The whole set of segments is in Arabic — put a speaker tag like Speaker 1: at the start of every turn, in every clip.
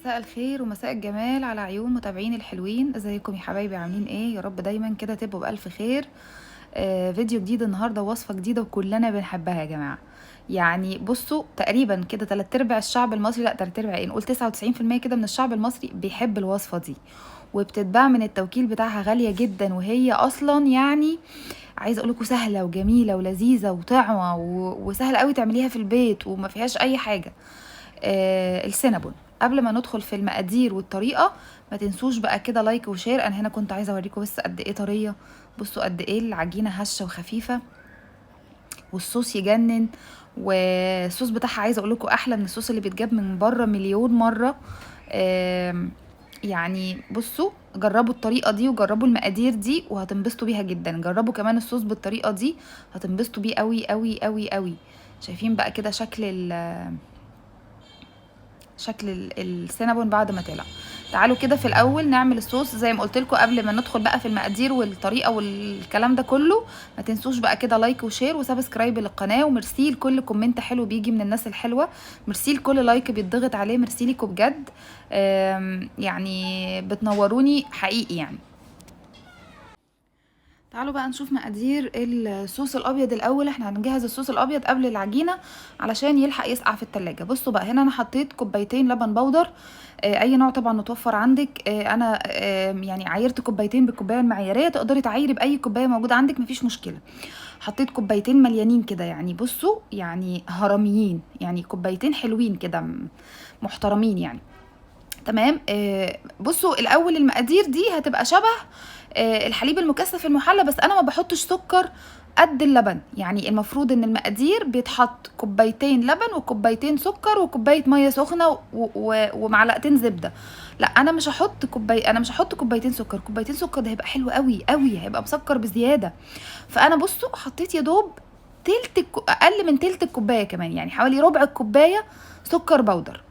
Speaker 1: مساء الخير ومساء الجمال على عيون متابعين الحلوين. ازيكم يا حبايبي؟ عاملين ايه؟ يا رب دايما كده تبقوا بألف خير. فيديو جديد النهارده، وصفة جديدة وكلنا بنحبها يا جماعة. يعني بصوا، تقريبا كده تلات ارباع الشعب المصري، لا تلات ارباع ايه، نقول 99% كده من الشعب المصري بيحب الوصفة دي. وبتتباع من التوكيل بتاعها غالية جدا، وهي اصلا يعني عايزه اقول لكم سهله وجميله ولذيذه وطعمه وسهله قوي تعمليها في البيت وما فيهاش اي حاجه. السينابون. قبل ما ندخل في المقادير والطريقه، ما تنسوش بقى كده لايك وشير. انا هنا كنت عايزه اوريكم بس قد ايه طريه. بصوا قد ايه العجينه هشه وخفيفه، والصوص يجنن. والصوص بتاعها عايزه اقول لكم احلى من الصوص اللي بيتجاب من بره مليون مره. آم، يعني بصوا، جربوا الطريقه دي وجربوا المقادير دي وهتنبسطوا بيها جدا. جربوا كمان الصوص بالطريقه دي، هتنبسطوا بيه قوي قوي قوي قوي. شايفين بقى كده شكل السينابون بعد ما طلع. تعالوا كده في الاول نعمل الصوص زي ما قلت لكم قبل ما ندخل بقى في المقادير والطريقه والكلام ده كله. ما تنسوش بقى كده لايك وشير وسبسكرايب للقناه، وميرسي لكل كومنت حلو بيجي من الناس الحلوه. ميرسي لكل لايك بيتضغط عليه، ميرسي لكم بجد. يعني بتنوروني حقيقي يعني. تعالوا بقى نشوف مقادير الصوص الابيض الاول. احنا هنجهز الصوص الابيض قبل العجينه علشان يلحق يسقع في التلاجة. بصوا بقى، هنا انا حطيت كوبايتين لبن بودر، اي نوع طبعا متوفر عندك. انا يعني عايرت كوبايتين بالكوبايه المعياريه، تقدري تعايري باي كوبايه موجوده عندك مفيش مشكله. حطيت كوبايتين مليانين كده، يعني بصوا يعني هرميين، يعني كوبايتين حلوين كده محترمين يعني. تمام. بصوا الاول المقادير دي هتبقى شبه الحليب المكثف المحلى، بس انا ما بحطش سكر قد اللبن. يعني المفروض ان المقادير بيتحط كوبايتين لبن وكوبايتين سكر وكوبايه ميه سخنه ومعلقتين زبده. لا، انا مش هحط كوبايتين سكر. كوبايتين سكر ده هيبقى حلو قوي قوي، هيبقى مسكر بزياده. فانا بصوا حطيت يا دوب اقل من تلت الكوبايه كمان، يعني حوالي ربع الكوبايه سكر بودر.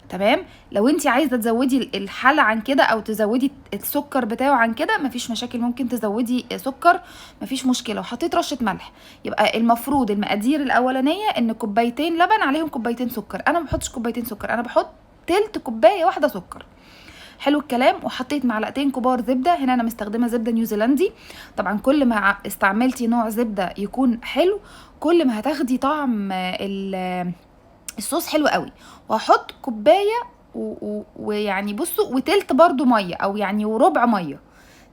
Speaker 1: تمام. لو انت عايزه تزودي الحل عن كده او تزودي السكر بتاعه عن كده مفيش مشاكل، ممكن تزودي سكر، مفيش مشكله. وحطيت رشه ملح. يبقى المفروض المقادير الاولانيه ان كوبايتين لبن عليهم كوبايتين سكر. انا ما بحطش كوبايتين سكر، انا بحط تلت كوبايه واحده سكر. حلو الكلام. وحطيت معلقتين كبار زبده. هنا انا مستخدمه زبده نيوزيلندي. طبعا كل ما استعملتي نوع زبده يكون حلو، كل ما هتاخدي طعم الصوص حلو قوي. وهحط كوبايه ويعني بصوا وتلت برضو ميه، او يعني وربع ميه.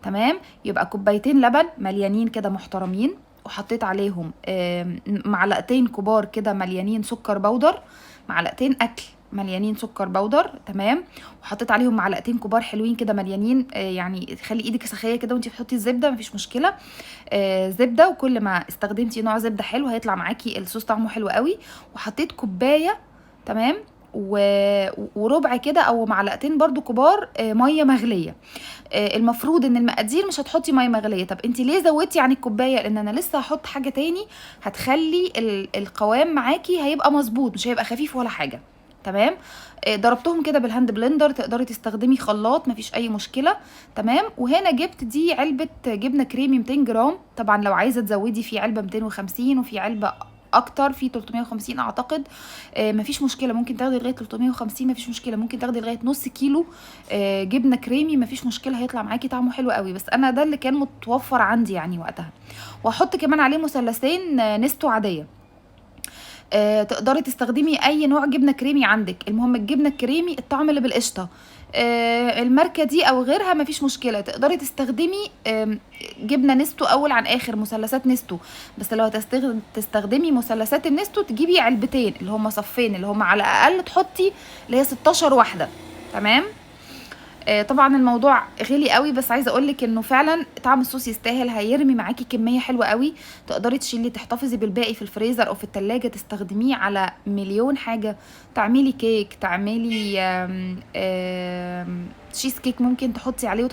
Speaker 1: تمام. يبقى كوبايتين لبن مليانين كده محترمين، وحطيت عليهم معلقتين كبار كده مليانين سكر بودر، معلقتين اكل مليانين سكر بودر. تمام. وحطيت عليهم معلقتين كبار حلوين كده مليانين، يعني خلي ايدك سخيه كده وانتي بتحطي الزبده، مفيش مشكله. زبده. وكل ما استخدمتي نوع زبده حلو هيطلع معاكي الصوص طعمه حلو قوي. وحطيت كوبايه، تمام، وربع كده او معلقتين برضو كبار ميه مغليه. المفروض ان المقادير مش هتحطي ميه مغليه. طب انت ليه زودتي عن الكوبايه؟ لان انا لسه هحط حاجه تاني هتخلي القوام معاكي هيبقى مظبوط، مش هيبقى خفيف ولا حاجه. تمام. ضربتهم كده بالهاند بلندر، تقدري تستخدمي خلاط مفيش اي مشكله. تمام. وهنا جبت دي علبه جبنه كريمي 200 جرام. طبعا لو عايزه تزودي في علبه 250 وفي علبه اكتر في 350 اعتقد. مفيش مشكله، ممكن تاخدي لغايه 350، مفيش مشكله، ممكن تاخدي لغايه نص كيلو جبنه كريمي، مفيش مشكله، هيطلع معاكي طعمه حلو قوي. بس انا ده اللي كان متوفر عندي يعني وقتها. واحط كمان عليه مثلثين نستو عاديه. تقدري تستخدمي اي نوع جبنه كريمي عندك، المهم الجبنه الكريمي الطعم اللي بالقشطه. الماركه دي او غيرها مفيش مشكله. تقدري تستخدمي جبنه نستو اول عن اخر، مثلثات نستو. بس لو تستخدمي مثلثات النستو تجيبي علبتين اللي هم صفين، اللي هم على الاقل تحطي اللي هي 16 واحده. تمام. طبعا الموضوع غلي قوي، بس عايزه اقولك انه فعلا طعم الصوص يستاهل، هيرمي معاكي كميه حلوه قوي. تقدري تشيلي تحتفظي بالباقي في الفريزر او في التلاجة، تستخدميه على مليون حاجه. تعملي كيك، تعملي تشيز كيك، ممكن تحطي عليه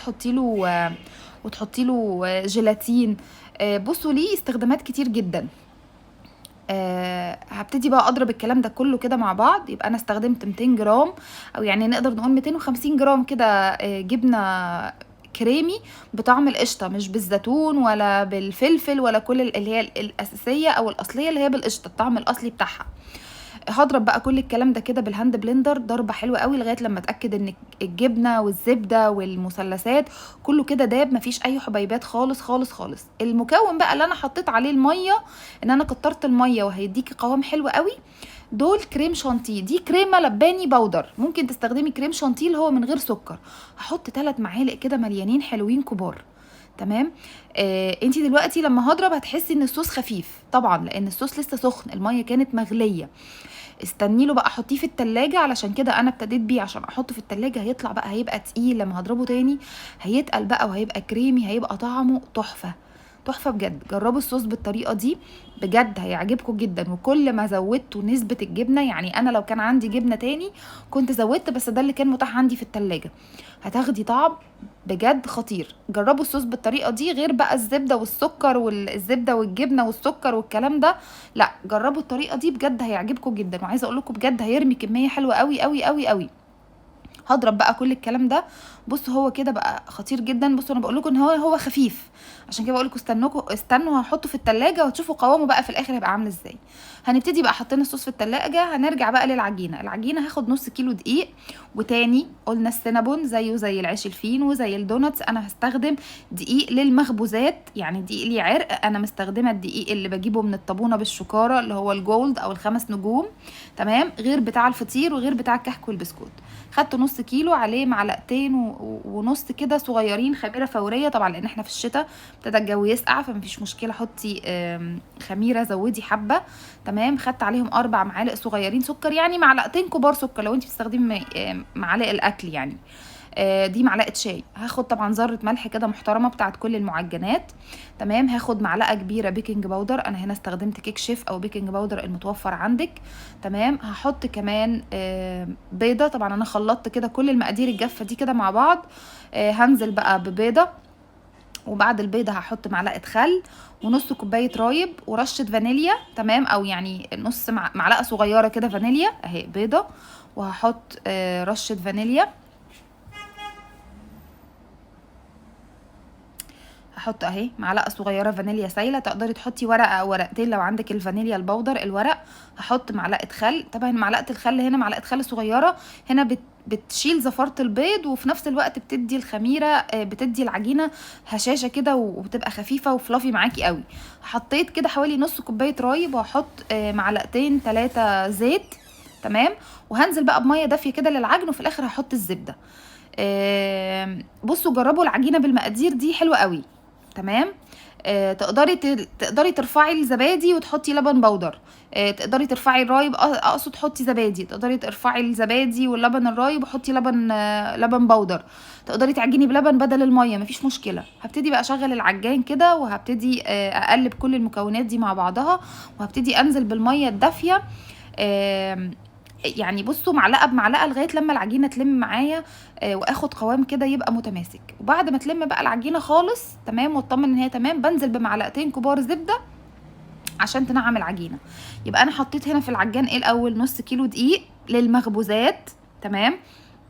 Speaker 1: وتحطي له جيلاتين. بصوا ليه استخدامات كتير جدا. هبتدي بقى اضرب الكلام ده كله كده مع بعض. يبقى انا استخدمت 200 جرام، او يعني نقدر نقول 250 جرام كده جبنه كريمي بطعم القشطه، مش بالزيتون ولا بالفلفل ولا كل اللي هي الاساسيه او الاصليه اللي هي بالقشطه، الطعم الاصلي بتاعها. هضرب بقى كل الكلام ده كده بالهاند بلندر ضربه حلوه قوي لغايه لما اتاكد ان الجبنه والزبده والمثلثات كله كده داب، مفيش اي حبيبات خالص خالص خالص. المكون بقى اللي انا حطيت عليه الميه، ان انا كترت الميه وهيديكي قوام حلو قوي، دول كريم شانتيه. دي كريمه لباني بودر، ممكن تستخدمي كريم شانتيه اللي هو من غير سكر. هحط 3 معالق كده مليانين حلوين كبار. تمام. انتي دلوقتي لما هضرب هتحسي ان الصوص خفيف طبعا لان الصوص لسه سخن، الميه كانت مغليه. استني له بقى، حطيه في التلاجة، علشان كده انا ابتديت بيه عشان احطه في التلاجة. هيطلع بقى هيبقى تقيل، لما هضربه تاني هيتقل بقى وهيبقى كريمي، هيبقى طعمه تحفة تحفة بجد. جربوا الصوص بالطريقة دي بجد هيعجبكم جدا. وكل ما زودتوا نسبة الجبنة، يعني انا لو كان عندي جبنة تاني كنت زودت، بس ده اللي كان متاح عندي في التلاجة، هتاخدي طعم بجد خطير. جربوا الصوص بالطريقة دي، غير بقى الزبدة والسكر والزبدة والجبنة والسكر والكلام ده، لا جربوا الطريقه دي بجد هيعجبكم جدا. وعايزه اقول لكم بجد هيرمي كميه حلوه قوي قوي قوي قوي. هضرب بقى كل الكلام ده. بصوا هو كده بقى خطير جدا. بصوا انا بقول لكم ان هو خفيف، عشان كده بقول لكم استنوا هحطه في التلاجة وتشوفوا قوامه بقى في الاخر هيبقى عامل ازاي. هنبتدي بقى حطينا الصوص في التلاجة، هنرجع بقى للعجينه. العجينه هاخد نص كيلو دقيق، وتاني قلنا السينابون زيه زي العيش الفينو وزي الدوناتس، انا هستخدم دقيق للمخبوزات، يعني دقيق ليه عرق. انا مستخدمه الدقيق اللي بجيبه من الطابونه بالشكاره اللي هو الجولد او ال5 نجوم، تمام، غير بتاع الفطير وغير بتاع الكحك والبسكوت. خدت نص كيلو، عليه معلقتين ونص كده صغيرين خميره فوريه، طبعا لان احنا في الشتاء ابتدى الجو يسقع فمفيش مشكله، حطي خميره زودي حبه. تمام. خدت عليهم 4 معالق صغيرين سكر، يعني معلقتين كبار سكر لو انت بتستخدمي معالق الاكل يعني. دي معلقه شاي. هاخد طبعا ذره ملح كده محترمه بتاعت كل المعجنات. تمام. هاخد معلقه كبيره بيكنج باودر، انا هنا استخدمت كيك شيف او بيكنج باودر المتوفر عندك. تمام. هحط كمان بيضه، طبعا انا خلطت كده كل المقادير الجافه دي كده مع بعض. هنزل بقى ببيضه، وبعد البيضه هحط معلقه خل ونص كوبايه رايب ورشه فانيليا، تمام، او يعني نص معلقه صغيره كده فانيليا اهي بيضه. وهحط رشه فانيليا، هحط اهي معلقه صغيره فانيليا سايله، تقدري تحطي ورقه او ورقتين لو عندك الفانيليا البودر الورق. هحط معلقه خل، طبعا معلقه الخل هنا معلقه خل صغيره، هنا بتشيل زفاره البيض وفي نفس الوقت بتدي الخميره بتدي العجينه هشاشه كده وبتبقى خفيفه وفلافي معاكي قوي. حطيت كده حوالي نص كوبايه رايب، وهحط معلقتين 3 زيت. تمام. وهنزل بقى بميه دافيه كده للعجن، وفي الاخر هحط الزبده. بصوا جربوا العجينه بالمقادير دي حلوه قوي. تمام. تقدري ترفعي الزبادي وتحطي لبن بودر. تقدري ترفعي الرايب، اقصد تحطي زبادي، تقدري ترفعي الزبادي واللبن الرايب وحطي لبن بودر. تقدري تعجني بلبن بدل الميه، مفيش مشكله. هبتدي بقى اشغل العجان كده، وهبتدي اقلب كل المكونات دي مع بعضها، وهبتدي انزل بالميه الدافيه. يعني بصوا معلقه بمعلقه لغايه لما العجينه تلم معايا واخد قوام كده يبقى متماسك. وبعد ما تلم بقى العجينه خالص تمام واطمن ان هي تمام، بنزل بمعلقتين كبار زبده عشان تنعم العجينه. يبقى انا حطيت هنا في العجان ايه الاول؟ نص كيلو دقيق للمخبوزات. تمام.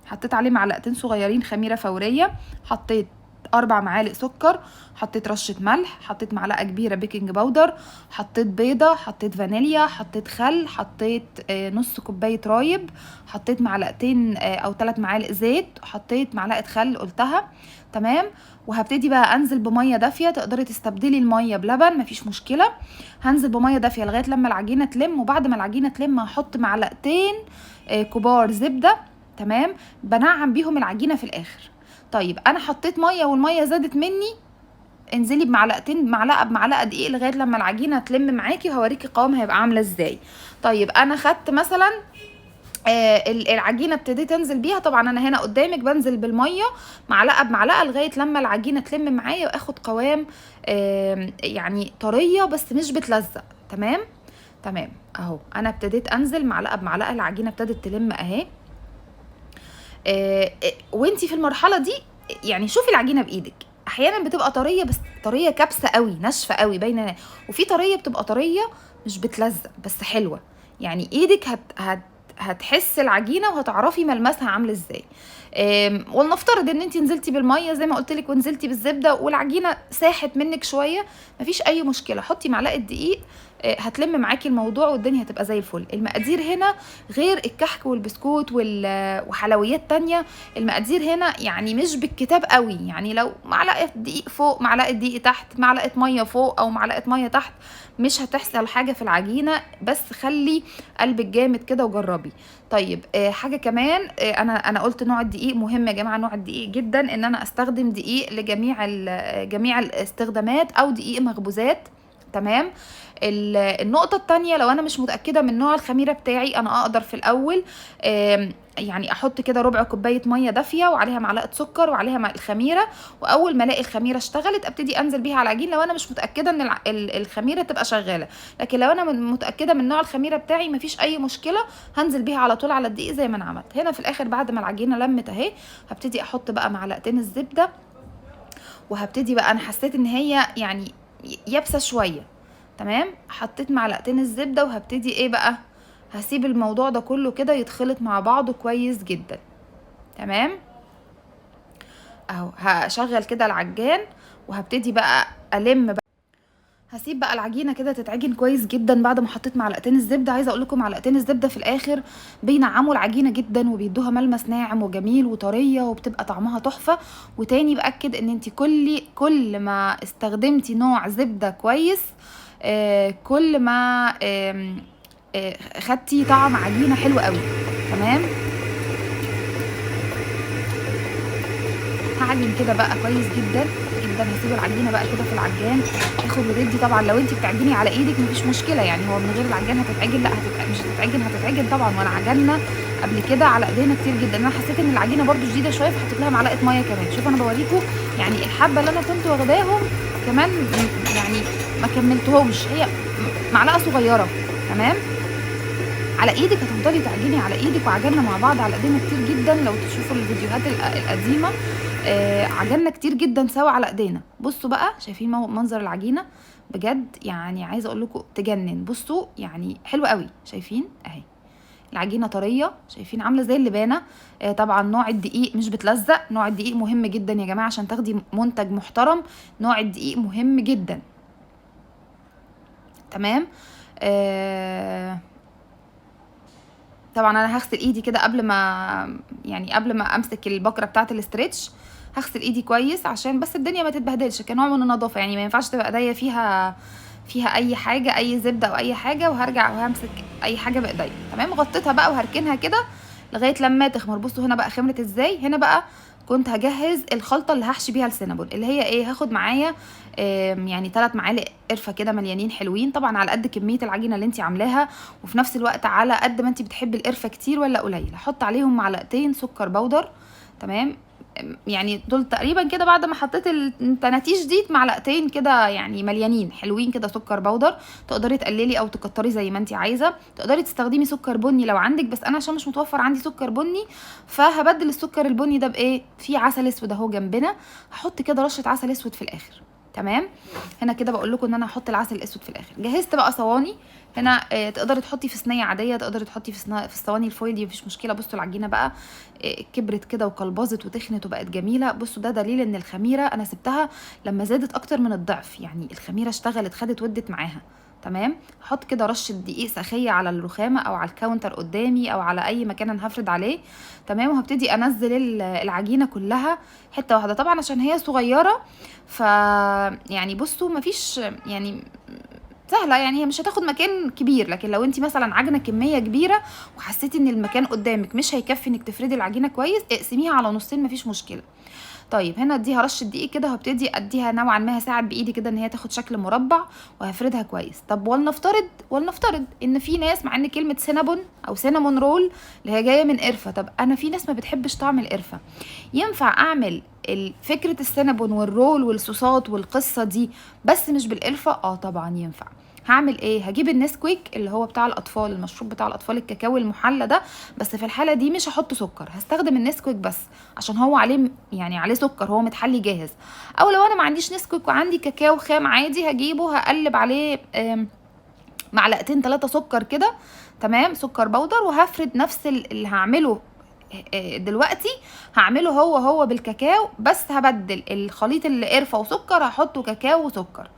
Speaker 1: حطيت عليه معلقتين صغيرين خميره فوريه، حطيت 4 معالق سكر، حطيت رشة ملح، حطيت معلقة كبيرة بيكنج باودر، حطيت بيضة، حطيت فانيليا، حطيت خل، حطيت نص كوباية رايب، حطيت معلقتين أو 3 معالق زيت، حطيت معلقة خل قلتها. تمام. وهبتدي بقى انزل بميه دافيه، تقدري تستبدلي الميه بلبن مفيش مشكله. هنزل بميه دافيه لغايه لما العجينه تلم، وبعد ما العجينه تلم هحط معلقتين كبار زبده. تمام. بنعم بيهم العجينه في الاخر. طيب انا حطيت ميه والميه زادت مني، انزلي بمعلقتين، معلقه بمعلقه دقيق لغايه لما العجينه تلم معاكي، وهوريكي قوامها هيبقى عامله ازاي. طيب انا خدت مثلا العجينه ابتديت انزل بيها، طبعا انا هنا قدامك بنزل بالميه معلقه بمعلقه لغايه لما العجينه تلم معايا واخد قوام يعني طريه بس مش بتلزق. تمام. تمام اهو انا ابتديت انزل معلقه بمعلقه، العجينه ابتدت تلم اهي. وانتي في المرحله دي يعني شوفي العجينه بايدك، احيانا بتبقى طريه بس طريه كبسه قوي ناشفه قوي باينه، وفي طريه بتبقى طريه مش بتلزق بس حلوه، يعني ايدك هتحس العجينه وهتعرفي ملمسها عامل ازاي. ولنفترض ان انت نزلتي بالميه زي ما قلت لك ونزلتي بالزبده والعجينه ساحت منك شويه، مفيش اي مشكله، حطي معلقه دقيق هتلم معاكي الموضوع والدنيا هتبقى زي الفل. المقادير هنا غير الكحك والبسكوت وحلويات تانية. المقادير هنا يعني مش بالكتاب قوي، يعني لو معلقه دقيق فوق، معلقه دقيق تحت، معلقه ميه فوق او معلقه ميه تحت، مش هتحصل حاجه في العجينه، بس خلي قلبك جامد كده وجربي. طيب حاجه كمان، انا قلت نوع الدقيق مهم يا جماعه، نوع الدقيق جدا ان انا استخدم دقيق لجميع جميع الاستخدامات او دقيق مخبوزات. تمام. النقطة التانية، لو انا مش متأكدة من نوع الخميرة بتاعي، انا اقدر في الاول يعني احط كده ربع كوباية مية دافية وعليها معلقة سكر وعليها الخميرة، واول ما الاقي الخميرة اشتغلت ابتدي انزل بيها على العجين لو انا مش متأكدة ان الخميرة تبقى شغالة. لكن لو انا متأكدة من نوع الخميرة بتاعي مفيش اي مشكلة، هنزل بيها على طول على الدقيق زي ما انا عملت هنا. في الاخر بعد ما العجينة لمت اهي، هبتدي احط بقى معلقتين الزبدة، وهبتدي بقى، انا حسيت ان هي يعني يابسة شوية. تمام. حطيت معلقتين الزبدة وهبتدي ايه بقى، هسيب الموضوع ده كله كده يتخلط مع بعضه كويس جدا. تمام. اهو هشغل كده العجان وهبتدي بقى الم بقى. هسيب بقى العجينه كده تتعجن كويس جدا بعد ما حطيت معلقتين الزبده. عايزه اقول لكم معلقتين الزبده في الاخر بينعموا العجينه جدا وبيدوها ملمس ناعم وجميل وطريه وبتبقى طعمها تحفه. وتاني باكد ان انت كل ما استخدمتي نوع زبده كويس، كل ما خدتي طعم عجينه حلو قوي. تمام. هعجن كده بقى كويس جدا جدا. هسيب العجينه بقى كده في العجان تاخد وتدي. طبعا لو انت بتعجني على ايدك مفيش مشكله، يعني هو من غير العجان هتتعجن؟ لا مش هتتعجن، هتتعجن طبعا. وانا عجنا قبل كده على ايدينا كتير جدا. انا حسيت ان العجينه برده شديده شويه فحطيت لها معلقه ميه كمان. شوف انا بوريكم يعني الحبه اللي انا كنت واخداهم كمان يعني ما كملتهمش، هي معلقه صغيره. تمام. على ايدك هتفضلي تعجني على ايدك، وعجنا مع بعض على ايدينا كتير جدا. لو تشوفوا الفيديوهات القديمه عجنا كتير جدا سوا على ايدينا. بصوا بقى، شايفين منظر العجينه بجد؟ يعني عايزه اقول لكم تجنن. بصوا يعني حلوه قوي. شايفين اهي العجينه طريه، شايفين عامله زي اللبانه. طبعا نوع الدقيق مش بتلزق. نوع الدقيق مهم جدا يا جماعه عشان تاخدي منتج محترم. نوع الدقيق مهم جدا. تمام. طبعا انا هغسل ايدي كده قبل ما امسك البكره بتاعه الاسترتش. هغسل ايدي كويس عشان بس الدنيا ما تتبهدلش كنوع من النظافه. يعني ما ينفعش تبقى ايديا فيها اي حاجه، اي زبده او اي حاجه، وهرجع وهمسك اي حاجه بايديا. تمام. غطيتها بقى وهركنها كده لغايه لما تخمر. بصوا هنا بقى خمرت ازاي. هنا بقى كنت هجهز الخلطه اللي هحشي بيها السينابون، اللي هي ايه، هاخد معايا يعني 3 معالق قرفه كده مليانين حلوين، طبعا على قد كميه العجينه اللي انت عاملاها، وفي نفس الوقت على قد ما انت بتحبي القرفه كتير ولا قليل. هحط عليهم معلقتين سكر بودر. تمام. يعني دول تقريبا كده بعد ما حطيت التناتيش دي معلقتين كده يعني مليانين حلوين كده سكر بودر. تقدري تقللي او تكتري زي ما انت عايزه. تقدري تستخدمي سكر بني لو عندك، بس انا عشان مش متوفر عندي سكر بني فهبدل السكر البني ده بايه، في عسل اسود اهو جنبنا. هحط كده رشه عسل اسود في الاخر. تمام. هنا كده بقول لكم ان انا هحط العسل الاسود في الاخر. جهزت بقى صواني هنا. تقدري تحطي في صينيه عاديه، تقدري تحطي في الصواني الفويل دي مفيش مشكله. بصوا العجينه بقى كبرت كده وقلبظت وتخنت وبقت جميله. بصوا ده دليل ان الخميره انا سبتها لما زادت اكتر من الضعف، يعني الخميره اشتغلت خدت ودت معاها. تمام. هحط كده رشه دقيق سخيه على الرخامه او على الكاونتر قدامي او على اي مكان انا هفرد عليه. تمام. وهبتدي انزل العجينه كلها حته واحده طبعا عشان هي صغيره. ف يعني بصوا مفيش يعني سهله، يعني هي مش هتاخد مكان كبير. لكن لو انت مثلا عجنه كميه كبيره وحسيتي ان المكان قدامك مش هيكفي انك تفردي العجينه كويس، اقسميها على نصين مفيش مشكله. طيب هنا اديها رشه دقيق كده، وهبتدي اديها نوعا ما هساعد بايدي كده ان هي تاخد شكل مربع وهفردها كويس. طب ولنفترض ان في ناس، مع ان كلمه سينابون او سينامون رول اللي هي جايه من قرفه، طب انا في ناس ما بتحبش طعم القرفه، ينفع اعمل فكره السينابون والرول والصوصات والقصه دي بس مش بالقرفه؟ طبعا ينفع. هعمل ايه، هجيب النسكويك اللي هو بتاع الاطفال، المشروب بتاع الاطفال الكاكاو المحلى ده، بس في الحاله دي مش هحط سكر، هستخدم النسكويك بس عشان هو عليه سكر، هو متحلي جاهز. او لو انا ما عنديش نسكويك وعندي كاكاو خام عادي، هجيبه هقلب عليه معلقتين 3 سكر كده. تمام. سكر بودر. وهفرد نفس اللي هعمله دلوقتي هعمله هو بالكاكاو، بس هبدل الخليط اللي قرفه وسكر هحطه كاكاو وسكر.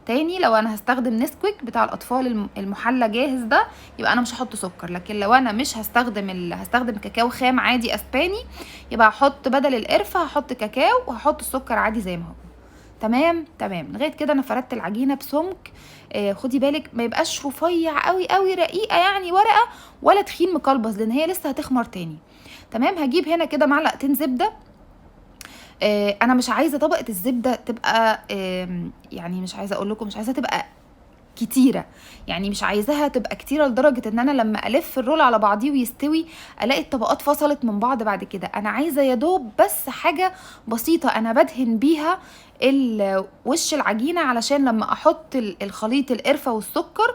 Speaker 1: تاني لو انا هستخدم نسكويك بتاع الاطفال المحلى جاهز ده يبقى انا مش هحط سكر، لكن لو انا مش هستخدم كاكاو خام عادي اسباني يبقى هحط بدل القرفه هحط كاكاو وهحط السكر عادي زي ما هو. تمام تمام. لغايه كده انا فردت العجينه بسمك. خدي بالك ما يبقاش رفيع قوي قوي رقيقه يعني ورقه، ولا تخين مقلبص لان هي لسه هتخمر تاني. تمام. هجيب هنا كده معلقتين زبده. انا مش عايزه طبقه الزبده تبقى يعني مش عايزه اقول لكم مش عايزه تبقى كتيره، يعني مش عايزاها تبقى كتيره لدرجه ان انا لما الف الرول على بعضيه ويستوي الاقي الطبقات فصلت من بعض بعد كده. انا عايزه يا دوب بس حاجه بسيطه انا بدهن بيها وش العجينه علشان لما احط الخليط القرفه والسكر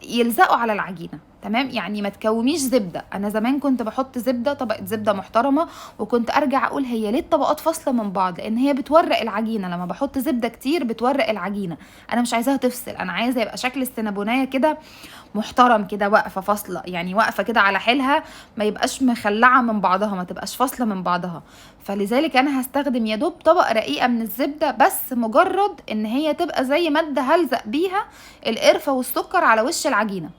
Speaker 1: يلزقوا على العجينه. تمام. يعني ما تكوميش زبده. انا زمان كنت بحط زبده، طبقه زبده محترمه، وكنت ارجع اقول هي ليه الطبقات فاصله من بعض؟ لان هي بتورق العجينه. لما بحط زبده كتير بتورق العجينه. انا مش عايزاها تفصل، انا عايزه يبقى شكل السنابونيه كده محترم كده، واقفه فاصله، يعني واقفه كده على حيلها، ما يبقاش مخلعه من بعضها، ما تبقاش فاصله من بعضها. فلذلك انا هستخدم يا دوب طبقه رقيقه من الزبده، بس مجرد ان هي تبقى زي ماده هلزق بيها القرفه والسكر على وش العجينه،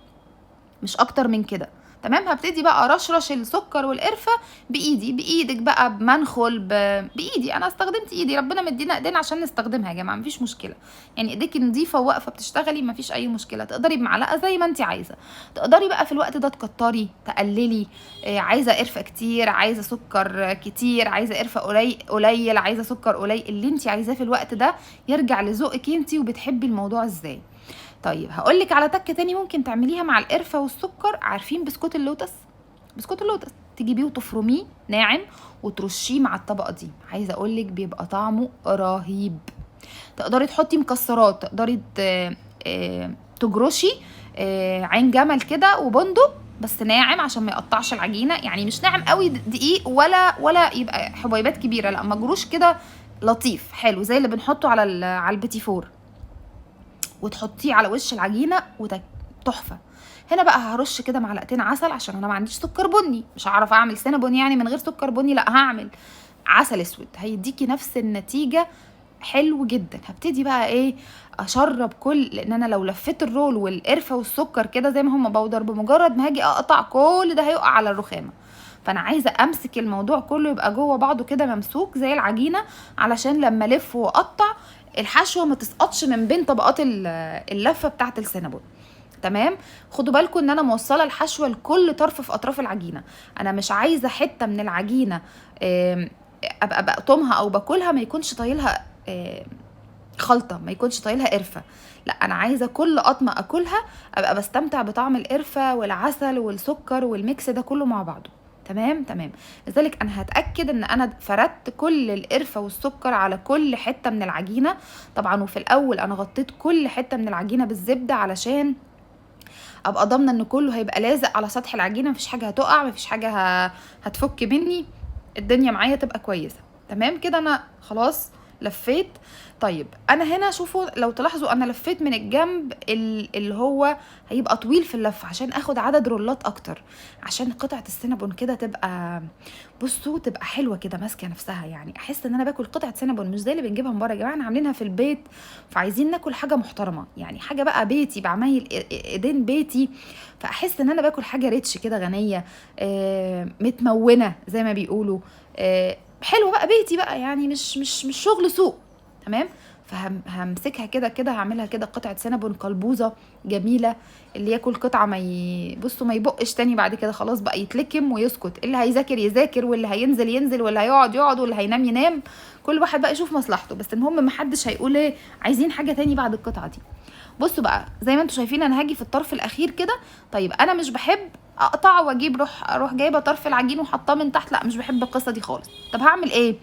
Speaker 1: مش اكتر من كده. تمام. هبتدي بقى ارشرش السكر والقرفه بايدك بقى، بمنخل، بايدي. انا استخدمت ايدي، ربنا مدينا ايدين عشان نستخدمها يا جماعه، مفيش مشكله. يعني ايديك نظيفه وواقفه بتشتغلي مفيش اي مشكله. تقدري بمعلقه زي ما انت عايزه. تقدري بقى في الوقت ده تكتري تقللي. عايزه قرفه كتير، عايزه سكر كتير، عايزه قرفه قليل، عايزه سكر قليل، اللي انت عايزاه في الوقت ده يرجع لذوقك انت وبتحبي الموضوع ازاي. طيب هقولك على تكه تاني ممكن تعمليها مع القرفه والسكر. عارفين بسكوت اللوتس؟ بسكوت اللوتس تجيبيه وتفرميه ناعم وترشيه مع الطبقه دي. عايزه اقولك بيبقى طعمه رهيب. تقدري تحطي مكسرات، تقدري تجرشي عين جمل كده وبندق، بس ناعم عشان ما يقطعش العجينه. يعني مش ناعم قوي دقيق ولا يبقى حبيبات كبيره، لا مجروش كده لطيف حلو زي اللي بنحطه على البيتي فور، وتحطيه على وش العجينه تحفه. هنا بقى هرش كده معلقتين عسل عشان انا ما عنديش سكر بني، مش هعرف اعمل سينابون يعني من غير سكر بني، لا هعمل عسل اسود هيديكي نفس النتيجه حلو جدا. هبتدي بقى ايه اشرب لان انا لو لفيت الرول والقرفه والسكر كده زي ما هما بودر، بمجرد ما هاجي اقطع كل ده هيقع على الرخامه. فانا عايزه امسك الموضوع كله يبقى جوه بعضه كده ممسوك زي العجينه، علشان لما الف واقطع الحشوه ما تسقطش من بين طبقات اللفه بتاعه السينابون. تمام. خدوا بالكم ان انا موصله الحشوه لكل طرف في اطراف العجينه. انا مش عايزه حته من العجينه ابقى بقطمها او باكلها ما يكونش طايلها خلطه، ما يكونش طايلها قرفه. لا انا عايزه كل قطمه اكلها ابقى بستمتع بطعم القرفه والعسل والسكر والميكس ده كله مع بعضه. تمام تمام. لذلك انا هتاكد ان انا فردت كل القرفه والسكر على كل حته من العجينه طبعا. وفي الاول انا غطيت كل حته من العجينه بالزبده علشان ابقى ضامنه ان كله هيبقى لازق على سطح العجينه، مفيش حاجه هتقع، مفيش حاجه هتفك مني، الدنيا معايا تبقى كويسه. تمام كده انا خلاص لفيت. طيب انا هنا شوفوا لو تلاحظوا انا لفيت من الجنب اللي هو هيبقى طويل في اللف عشان اخد عدد رولات اكتر، عشان قطعه السينابون كده تبقى بصوا تبقى حلوه كده ماسكه نفسها. يعني احس ان انا باكل قطعه سينابون مش زي اللي بنجيبها من بره. يا جماعه احنا عاملينها في البيت، فعايزين ناكل حاجه محترمه، يعني حاجه بقى بيتي بعمايل ايدين بيتي، فاحس ان انا باكل حاجه ريتش كده غنيه متمونه زي ما بيقولوا حلو بقى بيتي بقى، يعني مش شغل سوق. تمام. فهمسكها كده هعملها كده قطعه سينابون قلبوزه جميله، اللي ياكل قطعه بصوا ما يبقش تاني بعد كده، خلاص بقى يتلكم ويسكت. اللي هيذاكر يذاكر، واللي هينزل ينزل، واللي هيقعد يقعد، واللي هينام ينام، كل واحد بقى يشوف مصلحته. بس المهم محدش هيقول ايه عايزين حاجه تاني بعد القطعه دي. بصوا بقى زي ما انتم شايفين انا هاجي في الطرف الاخير كده. طيب انا مش بحب اقطع واجيب اروح جايبه طرف العجين وحطاه من تحت، لا مش بحب القصه دي خالص. طب هعمل ايه؟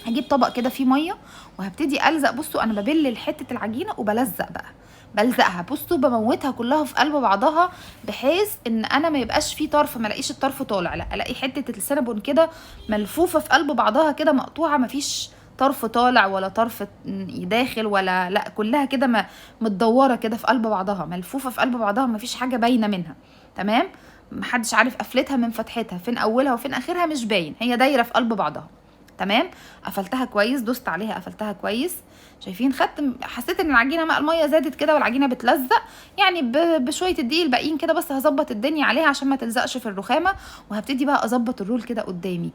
Speaker 1: هجيب طبق كده فيه ميه وهبتدي الزق. بصوا انا ببل حته العجينه وبلزق بقى، بلزقها بصوا بموتها كلها في قلب بعضها، بحيث ان انا ما يبقاش فيه طرف، ما الاقيش الطرف طالع، لا الاقي حته السينابون كده ملفوفه في قلب بعضها كده مقطوعه، ما فيش طرف طالع ولا طرف داخل ولا لا، كلها كده متدوره كده في قلب بعضها، ملفوفه في قلب بعضها، ما فيش حاجه باينه منها. تمام. محدش عارف قفلتها من فتحتها، فين اولها وفين اخرها مش باين، هي دايره في قلب بعضها. تمام. قفلتها كويس، دوست عليها قفلتها كويس. شايفين حسيت ان العجينه ماء الميه زادت كده والعجينه بتلزق، يعني بشويه الدقيق الباقيين كده بس هظبط الدنيا عليها عشان ما تلزقش في الرخامه. وهبتدي بقى اظبط الرول كده قدامي.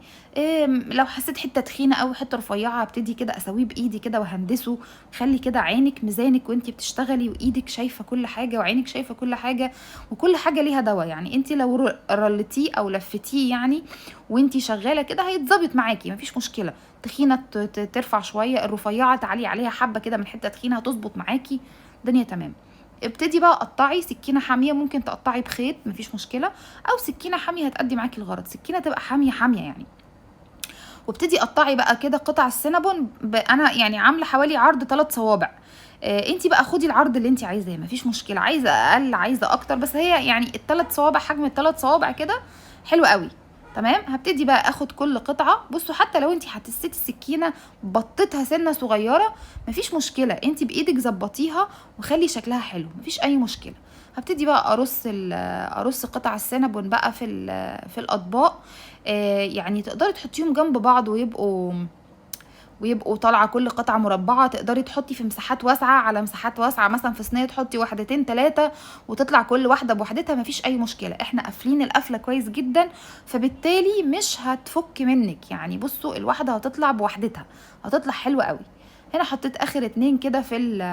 Speaker 1: لو حسيت حته تخينه او حته رفيعه هبتدي كده اسويه بايدي كده وهندسه. خلي كده عينك ميزانك وانتي بتشتغلي، وايدك شايفه كل حاجه وعينك شايفه كل حاجه، وكل حاجه ليها دواء. يعني انتي لو رلتيه او لفتيه يعني وانتي شغاله كده هيتظبط معاكي، مفيش مشكله. تخينه ترفع شويه، الرفيعه تعلي عليها حبه كده من حته تخينه هتظبط معاكي، الدنيا تمام. ابتدي بقى قطعي. سكينه حاميه ممكن تقطعي بخيط مفيش مشكله، او سكينه حاميه هتأدي معاكي الغرض، سكينه تبقى حاميه حاميه يعني. وابتدي قطعي بقى كده قطع السينابون. انا يعني عامله حوالي عرض 3 صوابع. انتي بقى خدي العرض اللي انتي عايزاه مفيش مشكله، عايزه اقل عايزه اكتر، بس هي يعني ال3 صوابع، حجم ال3 صوابع كده حلو قوي. تمام. هبتدي بقى اخد كل قطعه. بصوا حتى لو انتي حسيتي السكينه بطتها سنه صغيره مفيش مشكله، انتي بايدك ظبطيها وخلي شكلها حلو مفيش اي مشكله. هبتدي بقى ارص قطع السينابون بقى في الاطباق. يعني تقدري تحطيهم جنب بعض ويبقوا طالعه كل قطعه مربعه. تقدري تحطي في مساحات واسعه على مساحات واسعه، مثلا في صينيه تحطي 1 3 وتطلع كل واحده بوحدتها مفيش اي مشكله. احنا قافلين القفله كويس جدا، فبالتالي مش هتفك منك. يعني بصوا الواحده هتطلع بوحدتها، هتطلع حلوه قوي. هنا حطيت اخر 2 كده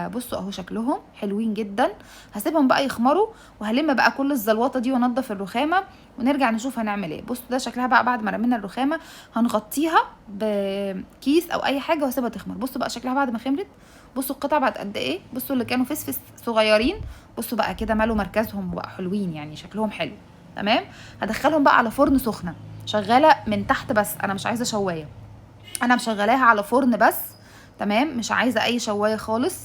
Speaker 1: بصوا اهو شكلهم حلوين جدا. هسيبهم بقى يخمروا، وهلم بقى كل الزلوطه دي وانضف الرخامه ونرجع نشوف هنعمل ايه. بصوا ده شكلها بقى بعد ما رمينا الرخامه. هنغطيها بكيس او اي حاجه واسيبها تخمر. بصوا بقى شكلها بعد ما خمرت. بصوا القطع بقت قد ايه، بصوا اللي كانوا فسفس صغيرين بصوا بقى كده مالوا مركزهم وبقى حلوين، يعني شكلهم حلو. تمام. هدخلهم بقى على فرن سخنه شغاله من تحت، بس انا مش عايزه شوايه، انا مشغلاها على فرن بس. تمام. مش عايزه اي شوايه خالص.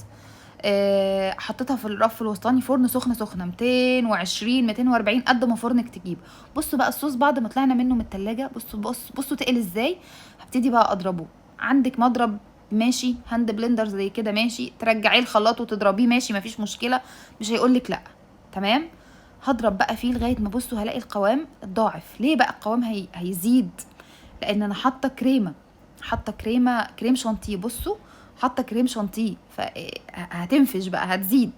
Speaker 1: حطيتها في الرف الوسطاني فرن سخنه 220 240 قد ما فرنك تجيب. بصوا بقى الصوص بعد ما طلعنا منه من التلاجة، بصوا تقل ازاي. هبتدي بقى اضربه. عندك مضرب ماشي، هاند بلندر زي كده ماشي، ترجعيه الخلاط وتضربيه ماشي مفيش مشكله، مش هيقولك لا. تمام. هضرب بقى فيه لغايه ما بصوا هلاقي القوام اتضاعف. ليه بقى القوام هيزيد؟ لان انا حاطه كريم شانتيه. بصوا حاطه كريم شانتيه فهتنفش بقى هتزيد.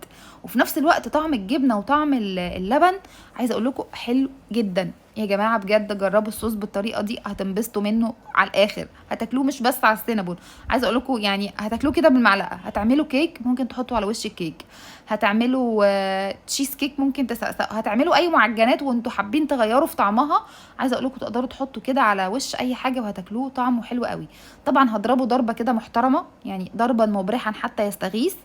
Speaker 1: وفي نفس الوقت طعم الجبنه وطعم اللبن عايزه اقول لكم حلو جدا يا جماعه. بجد جربوا الصوص بالطريقه دي هتنبسطوا منه على الاخر. هتاكلوه مش بس على السينابون، عايزه اقول لكم يعني هتاكلوه كده بالمعلقه. هتعملوا كيك ممكن تحطوا على وش الكيك، هتعملوا تشيز كيك ممكن هتعملوا اي معجنات وانتوا حابين تغيروا في طعمها. عايزه اقول لكم تقدروا تحطوا كده على وش اي حاجه وهتاكلوه طعمه حلو قوي. طبعا هضربه ضربه كده محترمه، يعني ضربا مبرحا حتى يستغيث.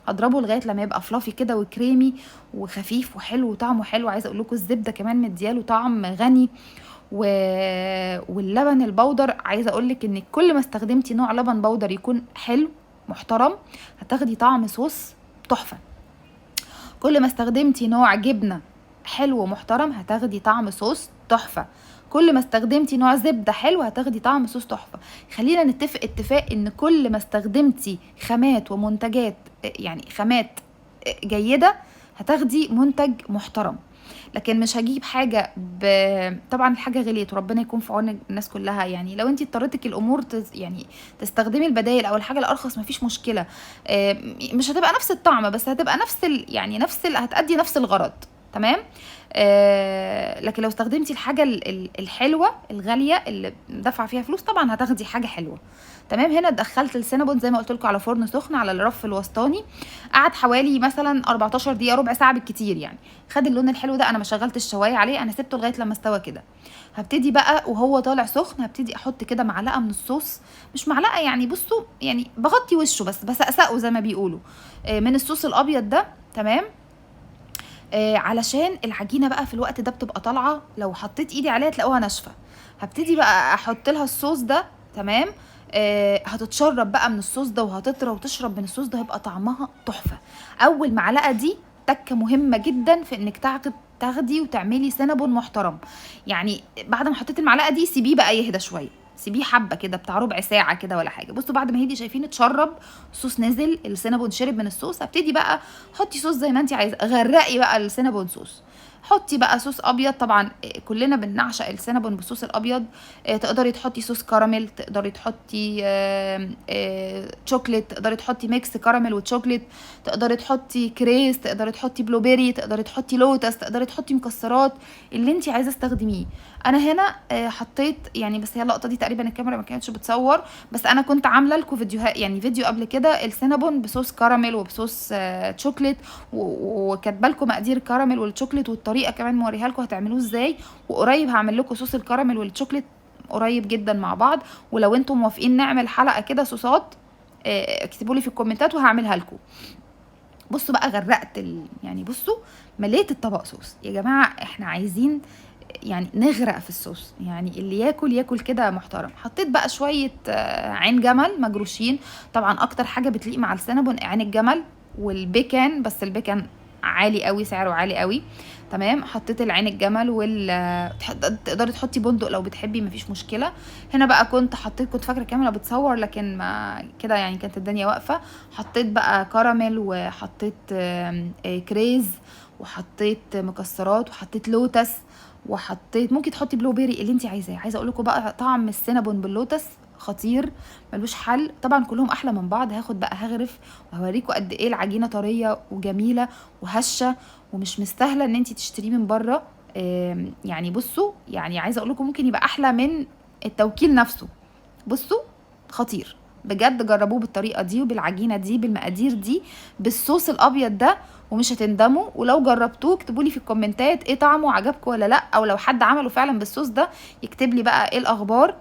Speaker 1: هضربه لغايه لما يبقى فلافي كده وكريمي وخفيف وحلو وطعمه حلو. عايزه اقول لكم الزبده كمان مدياله طعم غني واللبن البودر. عايزه اقول لك ان كل ما استخدمتي نوع لبن بودر يكون حلو محترم هتاخدي طعم صوص تحفه. كل ما استخدمتي نوع جبنه حلو ومحترم هتاخدي طعم صوص تحفه. كل ما استخدمتي نوع زبده حلو هتاخدي طعم صوص تحفه. خلينا نتفق اتفاق ان كل ما استخدمتي خامات ومنتجات يعني خامات جيده هتاخدي منتج محترم. لكن مش هجيب حاجه طبعا الحاجه غليت وربنا يكون في عون الناس كلها. يعني لو انت اضطرتك الامور يعني تستخدمي البدائل او الحاجه الارخص مفيش مشكله. مش هتبقى نفس الطعم بس هتبقى هتأدي نفس الغرض. تمام. لكن لو استخدمتي الحاجه الحلوه الغاليه اللي دفع فيها فلوس طبعا هتاخدي حاجه حلوه. تمام. هنا دخلت السينابون زي ما قلت لكم على فرن سخن على الرف الوسطاني. قعد حوالي مثلا 14 دقيقه ربع ساعه بالكتير يعني. خد اللون الحلو ده. انا ما شغلتش الشوايه عليه، انا سبته لغايه لما استوى كده. هبتدي بقى وهو طالع سخن هبتدي احط كده معلقه من الصوص، مش معلقه يعني بصوا يعني بغطي وشه بس اسقه زي ما بيقولوا، من الصوص الابيض ده. تمام. علشان العجينه بقى في الوقت ده بتبقى طالعه، لو حطيت ايدي عليها تلاقوها ناشفه. هبتدي بقى احط لها الصوص ده. تمام. هتتشرب بقى من الصوص ده وهتطرى وتشرب من الصوص ده هيبقى طعمها تحفه. اول معلقه دي تكه مهمه جدا في انك تاخدي وتعملي سينابون محترم. يعني بعد ما حطيت المعلقه دي سيبيه بقى يهدى شويه، سيبيه حبه كده بتاع ربع ساعه كده ولا حاجه. بصوا بعد ما هدي شايفين اتشرب الصوص نزل، السينابون شرب من الصوص. هبتدي بقى حطي صوص زي ما انت عايزه، غرقي بقى السينابون صوص. حطي بقى صوص ابيض طبعا، كلنا بنعشق السينابون بالصوص الابيض. تقدري تحطي صوص كراميل، تقدري تحطي شوكليت، تقدري تحطي ميكس كراميل وشوكليت، تقدري تحطي كريز، تقدري تحطي بلوبيري، تقدري تحطي لوتس، تقدري تحطي مكسرات اللي انت عايزه تستخدميه. انا هنا حطيت يعني، بس هي اللقطه دي تقريبا الكاميرا ما كانتش بتصور، بس انا كنت عامله لكم فيديوهات يعني فيديو قبل كده السينابون بصوص كراميل وبصوص شوكليت، وكاتبه لكم مقادير الكراميل والشوكليت والطريقه كمان موريها لكم هتعملوه ازاي. وقريب هعمل لكم صوص الكراميل والشوكليت قريب جدا مع بعض. ولو انتم موافقين نعمل حلقه كده صوصات اكتبوا لي في الكومنتات وهعملها لكم. بصوا بقى غرقت يعني بصوا مليت الطبق صوص يا جماعه. احنا عايزين يعني نغرق في الصوص، يعني اللي ياكل ياكل كده محترم. حطيت بقى شويه عين جمل مجروشين، طبعا اكتر حاجه بتليق مع السينابون عين الجمل والبيكان، بس البيكان عالي قوي، سعره عالي قوي. تمام، حطيت العين الجمل تقدري تحطي بندق لو بتحبي، مفيش مشكله. هنا بقى كنت فاكره الكاميرا بتصور لكن ما كده يعني كانت الدنيا واقفه. حطيت بقى كراميل وحطيت كريز وحطيت مكسرات وحطيت لوتس وحطيت، ممكن تحطي بلو بيري اللي انت عايزاه. عايزه اقول لكم بقى طعم السينابون باللوتس خطير ملوش حل. طبعا كلهم احلى من بعض. هاخد بقى هغرف وهوريكم قد ايه العجينه طريه وجميله وهشه ومش مستاهله ان انت تشتريه من بره. يعني بصوا، يعني عايزه اقول لكم ممكن يبقى احلى من التوكيل نفسه. بصوا خطير بجد، جربوه بالطريقه دي وبالعجينه دي بالمقادير دي بالصوص الابيض ده ومش هتندموا. ولو جربتوه اكتبوا لي في الكومنتات ايه طعمه، عجبكم ولا لا، او لو حد عمله فعلا بالصوص ده يكتب لي بقى ايه الاخبار.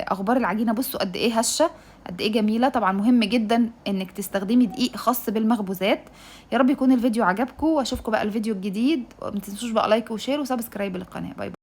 Speaker 1: اخبار العجينه بصوا قد ايه هشه، قد ايه جميله. طبعا مهم جدا انك تستخدمي دقيق خاص بالمخبوزات. يا رب يكون الفيديو عجبكم، واشوفكم بقى الفيديو الجديد. ما تنسوش بقى لايك وشير وسبسكرايب للقناه. باي باي.